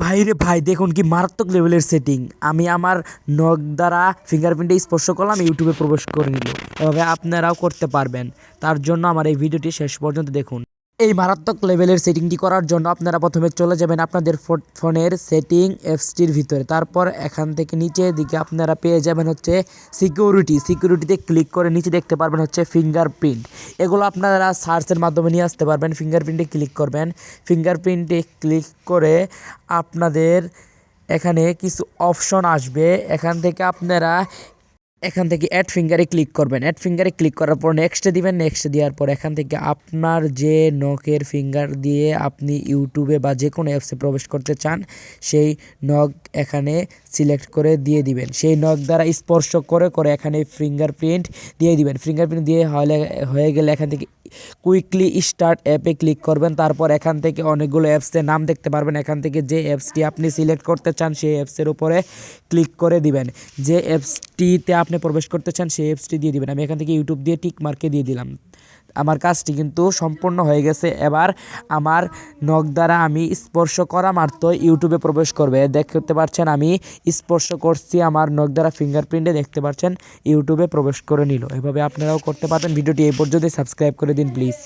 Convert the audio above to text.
ভাইরে ভাই, দেখুন কি মারাত্মক লেভেলের সেটিং। আমি আমার নখ দ্বারা ফিঙ্গারপ্রিন্টে স্পর্শ করলাম, ইউটিউবে প্রবেশ করে নিল। এভাবে আপনারাও করতে পারবেন। তার জন্য আমার এই ভিডিওটি শেষ পর্যন্ত দেখুন। এই মারাত্মক লেভেলের সেটিংটি করার জন্য আপনারা প্রথমে চলে যাবেন আপনাদের ফোনের সেটিং অ্যাপসটির ভিতরে। তারপর এখান থেকে নিচের দিকে আপনারা পেয়ে যাবেন হচ্ছে সিকিউরিটিতে ক্লিক করে নিচে দেখতে পারবেন হচ্ছে ফিঙ্গারপ্রিন্ট। এগুলো আপনারা সার্চের মাধ্যমে নিয়ে আসতে পারবেন। ফিঙ্গারপ্রিন্টে ক্লিক করবেন। ফিঙ্গারপ্রিন্টে ক্লিক করে আপনাদের এখানে কিছু অপশন আসবে। এখান থেকে অ্যাড ফিঙ্গারে ক্লিক করবেন। অ্যাড ফিঙ্গারে ক্লিক করার পর নেক্সটে দিবেন। নেক্সট দেওয়ার পর এখান থেকে আপনার যে নখের ফিঙ্গার দিয়ে আপনি ইউটিউবে বা যে কোনো অ্যাপসে প্রবেশ করতে চান সেই নখ এখানে সিলেক্ট করে দিয়ে দিবেন। সেই নখ দ্বারা স্পর্শ করে করে এখানে ফিঙ্গারপ্রিন্ট দিয়ে দিবেন। ফিঙ্গারপ্রিন্ট দিয়ে হয়ে গেলে এখান থেকে কুইকলি স্টার্ট অ্যাপে ক্লিক করবেন। তারপর এখান থেকে অনেকগুলো অ্যাপসের নাম দেখতে পারবেন। এখান থেকে যে অ্যাপসটি আপনি সিলেক্ট করতে চান সেই অ্যাপসের উপরে ক্লিক করে দিবেন। যে অ্যাপসটিতে আপনি প্রবেশ করতে চান সেই অ্যাপসটি দিয়ে দিবেন। আমি এখান থেকে ইউটিউব দিয়ে টিক মার্কে দিয়ে দিলাম। আমার কাজটি কিন্তু সম্পূর্ণ হয়ে গেছে। এবার আমার নখ দ্বারা আমি স্পর্শ করা মাত্রই ইউটিউবে প্রবেশ করবে। দেখতে পাচ্ছেন আমি স্পর্শ করছি, আমার নখ দ্বারা ফিঙ্গারপ্রিন্টে দেখতে পাচ্ছেন ইউটিউবে প্রবেশ করে নিল। এভাবে আপনারাও করতে পারবেন। ভিডিওটি এই পর্যন্তই, সাবস্ক্রাইব করে দিন প্লিজ।